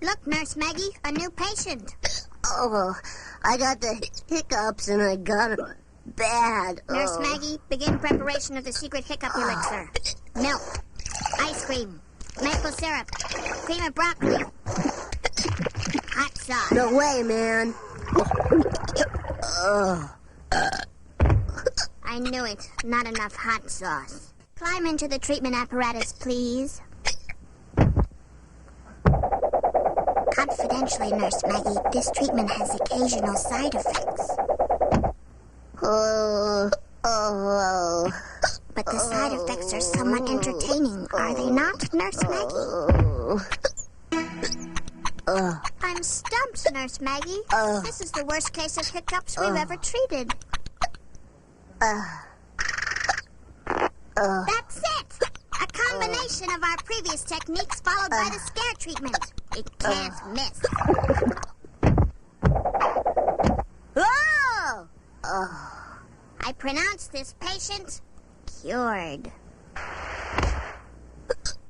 Look, Nurse Maggie, a new patient. Oh, I got the hiccups and I got them bad. Nurse Maggie, begin preparation of the secret hiccup elixir. Milk, ice cream, maple syrup, cream of broccoli, hot sauce. No way, man. I knew it. Not enough hot sauce. Climb into the treatment apparatus, please. Confidentially, Nurse Maggie, this treatment has occasional side effects. But the side effects are somewhat entertaining, are they not, Nurse Maggie? I'm stumped, Nurse Maggie. This is the worst case of hiccups we've ever treated. That's it! A combination of our previous techniques followed by the scare treatment. It can't miss. I pronounce this patient cured.